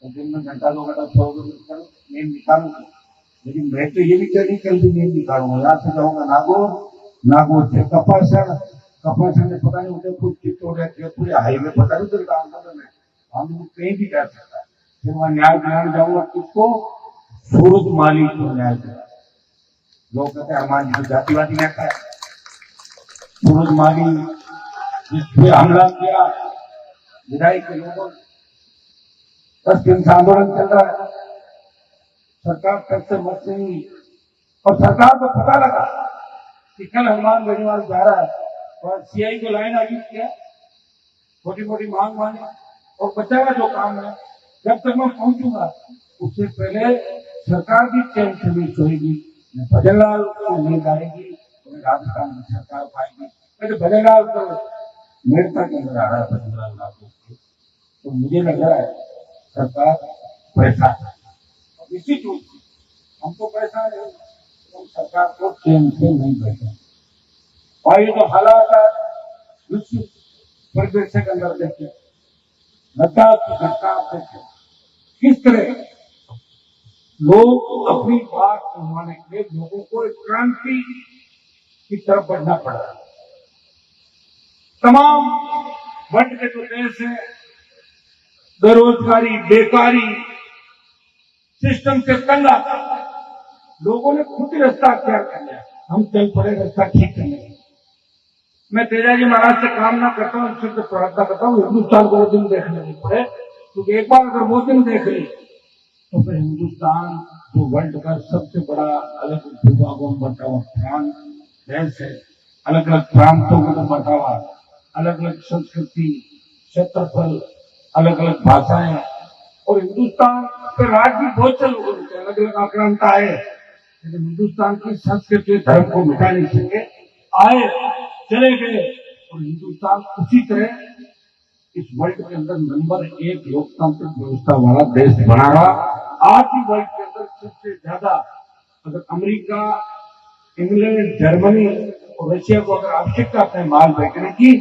तो दिन में घंटा 2 घंटा सो नींद निकालूंगा, लेकिन मैं तो ये भी कहीं कल भी नींद निकालूंगा। यहाँ से जाऊंगा नागौर, नागौर से कपासन, कपासन में पता नहीं उदयपुर चित्तौड़ पूरे हाईवे पता नहीं चलता आंदोलन में, हम कहीं भी कर सकता है। फिर वहां न्याय दिलाने जाऊंगा किसको, सूरज माली को न्याय दिला। लोग कहते हैं हनुमान जी जातिवादी नेता है। सूरज माली जिसपे हमला किया विधायक के लोगों, 10 दिन से आंदोलन चल रहा है, सरकार तक से मत नहीं। और सरकार को पता लगा कि कल हनुमान गढ़ीवाल जा रहा है और सीआई को लाइन आगे किया, छोटी मोटी मांग मांगे और बचाया जो काम है। जब तक मैं पहुंचूंगा उससे पहले सरकार की चैन से नहीं सोएगी, भजनलाल को नींद आएगी, राजस्थान में सरकार पाएगी। तो भजनलाल को मेरे तक नजर आ रहा है, भजनलाल लागू, तो मुझे लग रहा है सरकार परेशान है। इसी चीज से हमको परेशान है, तो सरकार को चैन से नहीं बैठे। और ये जो हालात है विश्व परिदृश्य के अंदर देखे, लद्दाख की घटना देखे, किस तरह लोग अपनी बात मनवाने के लिए लोगों को एक क्रांति की तरफ बढ़ना पड़ रहा है। तमाम वर्ग के जो देश है, बेरोजगारी, बेकारी, सिस्टम से तंग आता, लोगों ने खुद ही रास्ता अख्तियार कर लिया, हम चल पड़े रास्ता ठीक करने। मैं तेजाजी महाराज से काम ना करता हूँ, सिर्फ प्रार्थना करता हूँ हिंदुस्तान को वो दिन देखने नहीं पड़े, क्योंकि एक बार अगर वो दिन देख ली तो फिर हिंदुस्तान जो वर्ल्ड का सबसे बड़ा अलग भूभागों में बटा हुआ प्रांत देश है, अलग अलग प्रांतों में बटा हुआ, अलग अलग संस्कृति, क्षेत्रफल, अलग अलग भाषाएं, और हिंदुस्तान के राज्य भी बहुत से लोगों के अलग अलग आक्रांता है, लेकिन हिंदुस्तान की संस्कृति धर्म को मिटा नहीं सके, आए चले गए। और हिंदुस्तान उसी तरह इस वर्ल्ड के अंदर नंबर 1 लोकतांत्रिक व्यवस्था वाला देश बना रहा। आज भी वर्ल्ड के अंदर सबसे ज्यादा अगर अमेरिका, इंग्लैंड, जर्मनी और रशिया को अगर आवश्यकता अपने माल बेचने की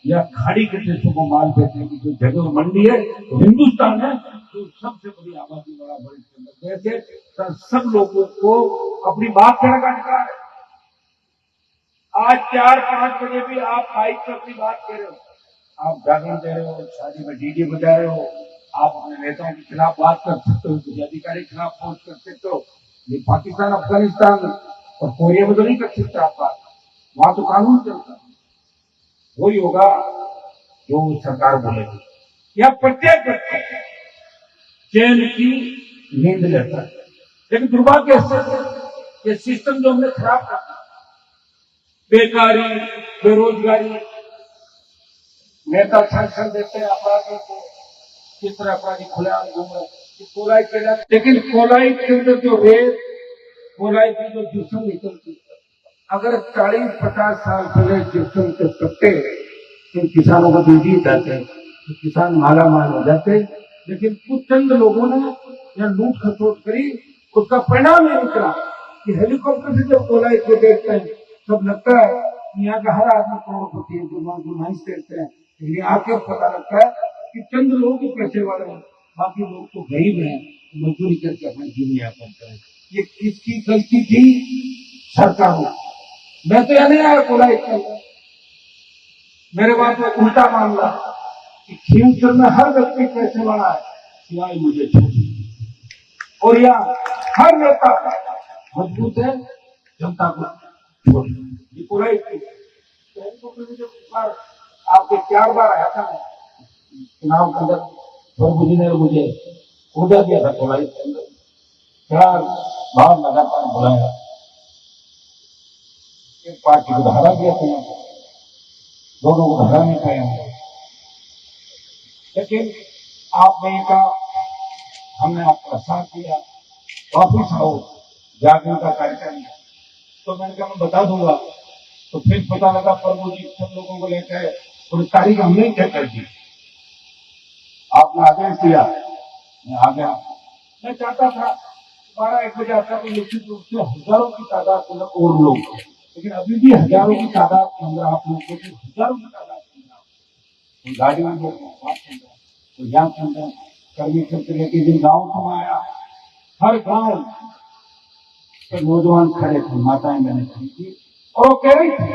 या खाड़ी के देशों को माल बेचने की जो जगह मंडी है, तो हिंदुस्तान है जो सबसे बड़ी आबादी वाला वर्ल्ड के अंदर देश है। तो सब लोगों को अपनी बात कहने का अधिकार है। आज 4-5 बजे भी आप माइक पर अपनी बात कह रहे हो, आप जागरण दे रहे हो, शादी में डीजे बजा रहे हो, आप अपने नेताओं के खिलाफ बात कर सकते हो, किसी अधिकारी के खिलाफ पोस्ट कर सकते हो। ये पाकिस्तान, अफगानिस्तान और कोरिया में तो नहीं कर सकते आप बात, वहां तो कानून चलता है। वही होगा जो सरकार बोलेगी। या प्रत्येक व्यक्ति चैन की नींद लेता है, लेकिन दुर्भाग्य से ये सिस्टम जो हमने खराब कर दिया, बेकारी, बेरोजगारी, नेता संरक्षण देते हैं अपराधियों को, किस तरह अपराधी खुलेआम घूम रहे, कोलाई के लिए, लेकिन कोलाई के अंदर जो रेत, कोलाई की जो जिस्म निकलती, अगर 40-50 साल पहले जिस्म के पत्ते इन किसानों को दे दिए जाते तो किसान माला माल हो जाते, लेकिन कुछ चंद लोगों ने यह लूट खसोट करी। उसका परिणाम ये निकला कि हेलीकॉप्टर से जब कोलाई को देखते हैं तब लगता है यहाँ का हर आदमी करोड़पति है, जो नहीं देखते हैं, लेकिन आके पता लगता है कि चंद लोग ही पैसे वाले हैं, बाकी लोग तो गरीब हैं, मजदूरी करके अपना जीवन यापन करें। ये किसकी गलती थी? सरकारों। मैं तो यह नहीं आया कोलाई के अंदर, मेरे बात में उल्टा मामला कि खीमचंद में हर व्यक्ति पैसे वाला है सिवाय मुझे छोड़, और यहाँ हर नेता मजबूत है जनता को छोड़। ये कोलाई आपके 4 बार आया था चुनाव के अंदर, प्रभु जी ने मुझे पूजा दिया था कोलाई के अंदर, 4 बार लगातार बुलाया, एक पार्टी को हरा दिया था, दोनों को हरा नहीं पाया, लेकिन आपने कहा हमने आपका साथ दिया, वापिस आओ, जागरण का कार्यक्रम है। तो मैंने कहा मैं बता दूंगा, तो फिर पता लगा प्रभु जी सब लोगों को लेकर और तारीख हमने तय कर दी, आपने आदेश दिया, मैं आ गया। मैं चाहता था 12-1 बजे आता तो निश्चित रूप से हजारों की तादाद के अंदर और लोग, लेकिन अभी भी हजारों की तादाद के अंदर आप लोगों को हजारों की तादाद के अंदर गाड़ी में तो यहाँ के अंदर कर्मी क्षेत्र के दिन गांव में आया, हर गांव के नौजवान खड़े थे, माताएं मैंने खड़ी थी और वो कह रही थी,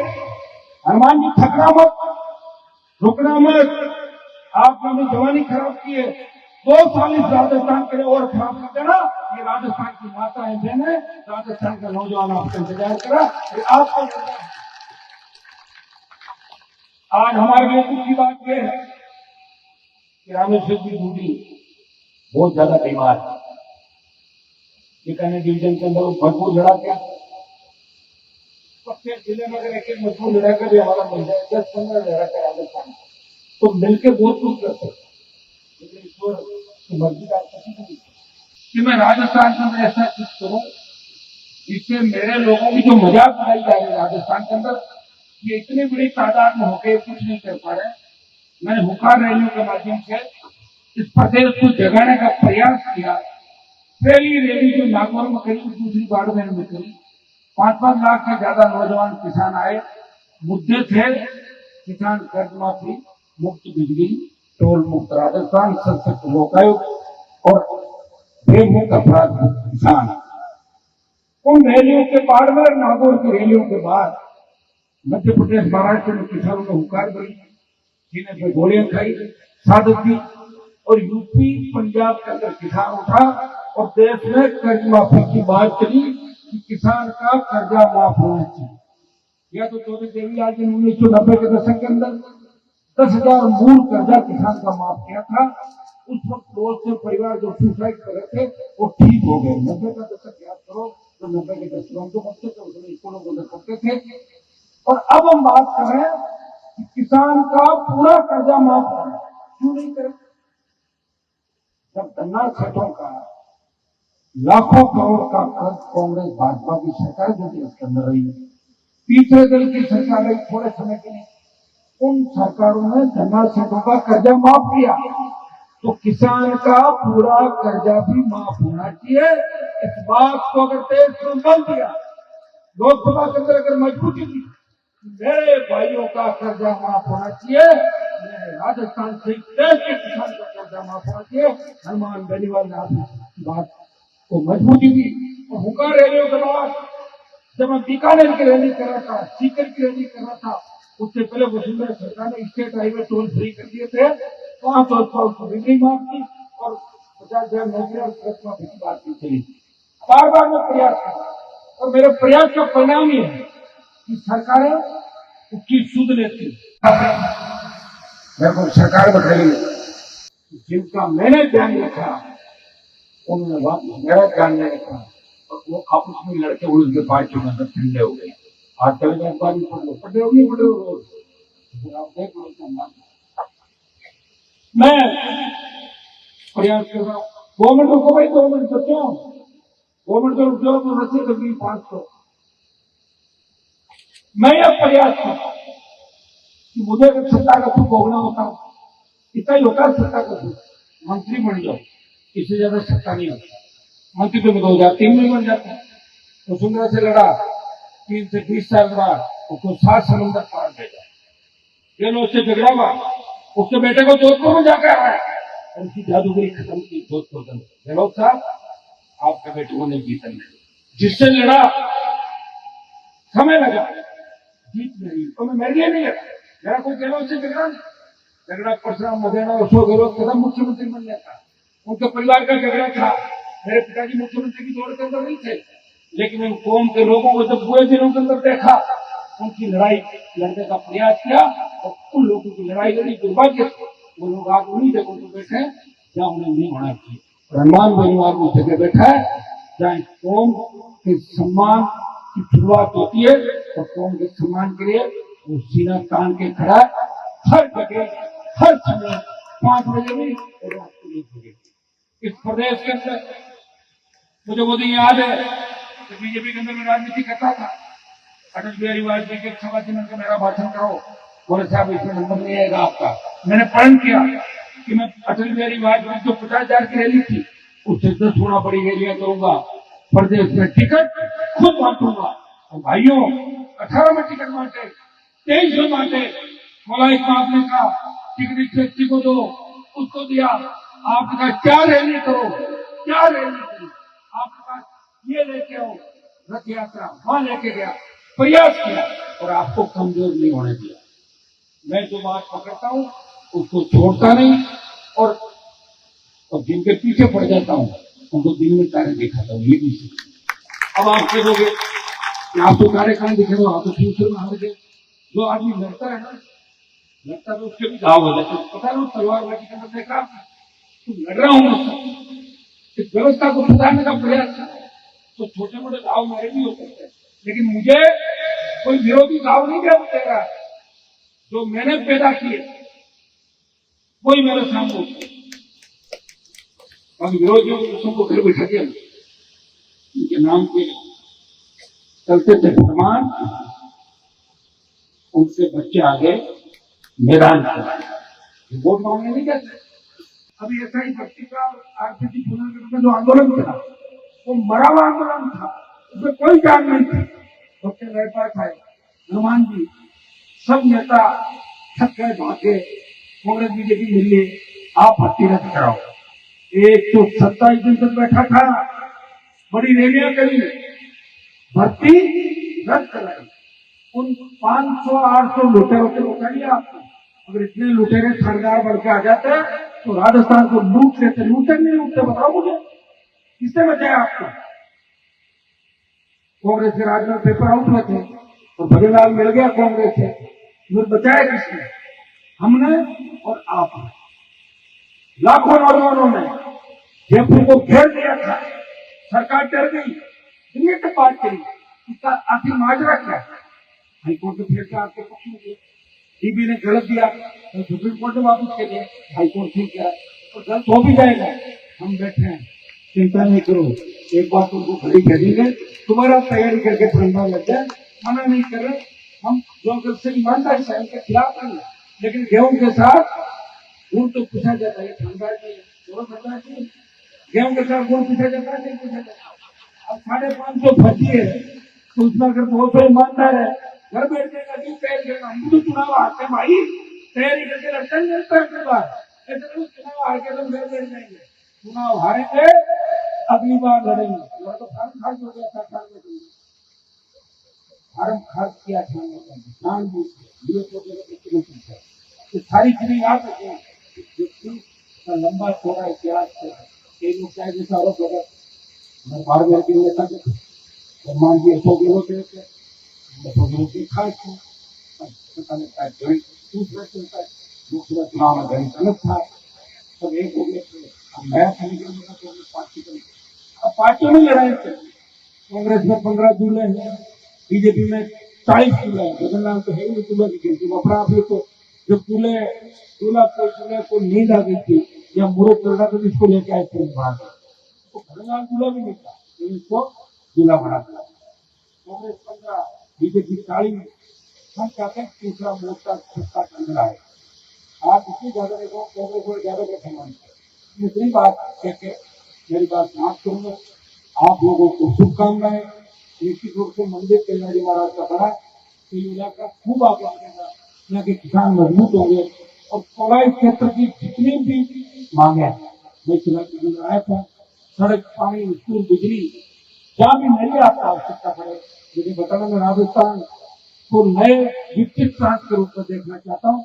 हनुमान जी थकना मत, रुकना मत, आपने अपनी जवानी खराब की है, 2 साल इस राजस्थान के लिए और खराब कर देना। ये राजस्थान की माताएं बहनें, राजस्थान का नौजवान आपका इंतजार करा, आपको आज हमारे लिए दुख की बात यह है कि रामेश्वर की बूढ़ी बहुत ज्यादा बीमार है। बीकानेर डिवीजन के अंदर भरपूर लड़ा क्या, प्रत्येक जिले में अगर एक मजबूत लड़ा कर भी हमारा मिल जाए, 10-15 लड़ा कर राजस्थान तो मिलकर बहुत कुछ कर सकते, लेकिन ईश्वर की मर्जी का किसी को नहीं कि मैं राजस्थान में ऐसा कुछ करूं जिससे मेरे लोगों की जो मजाक उड़ाई जा रही है राजस्थान के अंदर, ये इतनी बड़ी तादाद में होकर कुछ नहीं कर पा रहे। मैंने हुकार रैलियों के माध्यम से इस प्रदेश को जगाने का प्रयास किया। पहली रैली जो नागौर में करी, दूसरी बाड़मेर में करी, 5-5 लाख से ज्यादा नौजवान किसान आए। मुद्दे थे किसान कर्ज माफी, मुफ्त बिजली, टोल मुक्त राजस्थान, सशक्त लोकायुक्त और बेमुक्त अपराध मुक्त किसान। उन रैलियों के बाड़मेर नागौर की रैलियों के बाद मध्य प्रदेश महाराष्ट्र में किसानों ने हुकार भरी, सीने पे गोलियां खाई, सादत दी, और यूपी पंजाब के अंदर किसान उठा और देश में कर्ज माफी की बात चली कि किसान का कर्जा माफ होना चाहिए। या तो चौधरी देवीलाल जी ने 1990 के दशक के अंदर 10,000 मूल कर्जा किसान का माफ किया था। उस वक्त बहुत से परिवार जो सुसाइड कर रहे थे वो ठीक हो गए। 90 का दशक याद करो, तो 90 के दशक हम तो बच्चे थे, उसमें स्कूलों को करते थे। और अब हम बात कर रहे हैं कि किसान का पूरा कर्जा माफ करना, क्यों नहीं करें? जब गन्ना सेठों का लाखों करोड़ का कर्ज कांग्रेस भाजपा की सरकार जो थी उसके अंदर रही, तीसरे दल की सरकार रही थोड़े समय के लिए, उन सरकारों ने गन्ना सेठों का कर्जा माफ किया, तो किसान का पूरा कर्जा भी माफ होना चाहिए। इस बात को अगर देश में बल दिया, लोकसभा के अंदर अगर मजबूती दी, मेरे भाइयों का कर्जा माफ होना चाहिए, मेरे राजस्थान से देश के किसान का कर्जा माफ होना चाहिए। हनुमान बेनीवाल ने आपकी बात को मजबूती दी। और हुकार रैलियों के बाद जब मैं बीकानेर की रैली कर रहा था, सीकर की रैली कर रहा था, उससे पहले वसुंधरा सरकार ने स्टेट हाईवे टोल फ्री कर दिए थे, 500 की बिजली माफ की और 50,000 नौकरियां की बात की चली। बार बार मैं प्रयास कर, और मेरे प्रयास का परिणाम ये है कि सरकारें उसकी सुध लेती। मेरे को सरकार बताइए जिनका मैंने ध्यान रखा उन्होंने वापस मेरा ध्यान नहीं रखा, और वो आपस में लड़के उनके पार्टियों के अंदर ठंडे हो गए। आज चले जाए पढ़े हो नहीं पढ़े हो, आप देख लो। मैं प्रयास कर रहा हूँ, 2 मिनट रुको भाई, 2 मिनट बच्चों, 2 मिनट रुक जाओ तो रस्सी लगी 500। मैं यह प्रयास कर रहा हूं कि मुझे अगर सत्ता का सुख भोगना होता, इतना ही होता है सत्ता का सुख, मंत्री बन जाओ, इससे ज्यादा सत्ता नहीं होती। मंत्री तो 2003 में बन जाता है, वसुंधरा से लड़ा, 3 से 20 साल बाद उसको 7 समंदर पार भेजा, गेहलोत से झगड़ा हुआ, उसके बेटे को जोधपुर में जाकर आया और उसकी जादूगरी खत्म की। जोधपुर के अंदर गेहलोत साहब आपके बेटे को नहीं जीतने दिया, जिससे लड़ा समय लगा, जीत नहीं, तो मैं मेरे लिए नहीं लगा, मेरा कोई गेहलोत से झगड़ा नहीं, झगड़ा परशुराम मदेना और अशोक गहलोत कदम मुख्यमंत्री बन जाता, उनके परिवार का झगड़ा था। मेरे पिताजी मुख्यमंत्री की दौड़ के अंदर नहीं थे, लेकिन इन कौम के लोगों को जब बुरे दिनों के अंदर देखा, उनकी लड़ाई लड़ने का प्रयास किया और उन लोगों की लड़ाई लड़ी। दुर्भाग्य वो लोग आज उन्हीं जगहों पर बैठे हैं जहाँ उन्हें नहीं होना चाहिए। हनुमान बेनीवाल उस जगह बैठा है जहाँ कौम के सम्मान की शुरुआत होती है, और कौम के सम्मान के लिए वो सीना तान के खड़ा है, हर जगह हर समय 5 बजे भी और रात को 1 बजे। इस प्रदेश के अंदर मुझे वो दिन याद है कि बीजेपी के अंदर मैं राजनीति करता था, अटल बिहारी वाजपेयी के 1.25 मिनट का मेरा भाषण करो, बोले साहब इसमें नंबर नहीं आएगा आपका। मैंने प्रण किया कि मैं अटल बिहारी वाजपेयी जो 50,000 की रैली थी उससे 10 गुना बड़ी रैलियां करूंगा, प्रदेश में टिकट खुद बांटूंगा। और भाइयों 18 में टिकट बांटे, 23 में बांटे, मौलाना इकबाल ने कहा टिकट इस व्यक्ति को दो, उसको दिया, आपने कहा क्या रैली करो, क्या रैली करो, आपने कहा ये लेके आओ रथ यात्रा, वहां लेके गया, प्रयास किया और आपको कमजोर नहीं होने दिया। मैं जो बात पकड़ता हूं उसको छोड़ता नहीं और जिनके पीछे पड़ जाता हूं उनको दिन में तारे दिखाता हूं। ये भी अब आप कहोगे कि आप तो तारे कहां दिखे हो, आप तो फ्यूचर में हार गए। जो आदमी लड़ता है ना, लगता है उसके भी घाव हो जाते, पता है तलवारबाजी के अंदर देखा तो लड़ रहा हूं मैं, इस व्यवस्था को सुधारने का प्रयास कर रहा हूं, तो छोटे मोटे घाव मेरे भी हो सकते हैं, लेकिन मुझे कोई विरोधी घाव नहीं देगा। जो मैंने पैदा किए वही मेरे सामने होते, बाकी विरोधियों को सबको घर बैठा दिया, उनके नाम के चलते थे फरमान, उनसे बच्चे आगे मैदान में वोट मांगने नहीं जाते। अभी ऐसा ही भक्ति का आरसीसी पुनर्गठन में जो आंदोलन था वो मरा हुआ आंदोलन था, उसमें कोई जान नहीं थी। डॉक्टर जयपाल साहब, हनुमान जी, सब नेता थक गए, भागे, कांग्रेस बीजेपी मिले, आप भर्ती रद्द कराओ। 127 दिन तक बैठा था, बड़ी रैलियां करी, भर्ती रद्द कराई। उन 500-800 लुटेरों से रोका लिया आपको। अगर इतने लुटेरे सरदार बढ़ के आ जाते तो राजस्थान को लूट लेते, लूटे नहीं लूटते, बताओ मुझे किसने बचाया आपको? कांग्रेस के राज में पेपर आउट हुए थे और भजनलाल मिल गया कांग्रेस से, फिर बचाया किसने? हमने और आपने। लाखों नौजवानों ने जयपुर को घेर दिया था, सरकार डर गई, दुनिया की बात करी, इसका आखिर माजरा क्या है? हाईकोर्ट ने फिर से आपके पक्ष में दिया, डीबी ने गलत दिया तो सुप्रीम कोर्ट ने वापस कर दिया, हाईकोर्ट ठीक है तो गलत हो भी जाएगा। हम बैठे हैं, चिंता नहीं करो, एक बार तुमको खड़ी करेंगे, तुम्हारा तैयारी करके ठंडा लग जाए, मना नहीं कर रहे। हम जो से ईमानदारी से उनके खिलाफ नहीं, लेकिन गेहूं के साथ गुड़ तो पूछा जाता है, ठंडा चाहिए, गेहूं के साथ गुड़ पूछा जाता है, नहीं पूछा जाता। अब 550 फंसी है तो उसमें अगर बहुत तो ईमानदार है, घर बैठ जाएगा, क्यों तैयारी करना? हम तो चुनाव आते हैं भाई, तैयारी करके रखते हैं अगली बार, ऐसे तो चुनाव हार के तुम घर बैठ जाएंगे, चुनाव हारेंगे अगली बार लड़ेंगे। तो फार्म खर्च हो गया था, फार्म खर्च किया था, तो सारी चीजें याद रखें। लंबा थोड़ा इतिहास है, कई लोग चाहे जैसा आरोप लगा, मैं बाहर में के नेता के मान जी 100 किलो थे, 100 किलो की खाए थे, पता लगता है गणित दूसरा चलता है, दूसरा चुनाव में गणित अलग था, सब एक हो गए थे। अब नया समीकरण बना कांग्रेस पार्टी का, अब पार्टियों में लड़ाई चली, कांग्रेस में 15 दूल्हे हैं, बीजेपी में 40 दूल्हे हैं, बदलना तो है ही दूल्हा की गिनती में अपना। आप तो जब दूल्हे को नींद आ गई थी या मुहूर्त चल रहा था तो इसको लेके आए थे बाहर, तो बदलना दूल्हा भी नहीं था, इसको दूल्हा बना दिया। कांग्रेस 15, बीजेपी 40, हम चाहते हैं दूसरा मोर्चा सत्ता चल रहा है। आप इतनी ज्यादा देखो, कांग्रेस को ज्यादा सम्मान करें, इतनी बात कहते मेरी बात समाप्त करूंगा। आप लोगों को शुभकामनाएं। निश्चित रूप से मंदिर कल्याणी महाराज का बड़ा तो इलाका खूब आगे बढ़ेगा, यहाँ के किसान मजबूत होंगे और कोलाई क्षेत्र की जितनी भी मांगे, मैं चुनाव आया था, सड़क, पानी, स्कूल, बिजली, जहाँ भी नई आपका आवश्यकता पड़े मुझे बताना। मैं राजस्थान को नए विकसित प्रांत के रूप में देखना चाहता हूँ।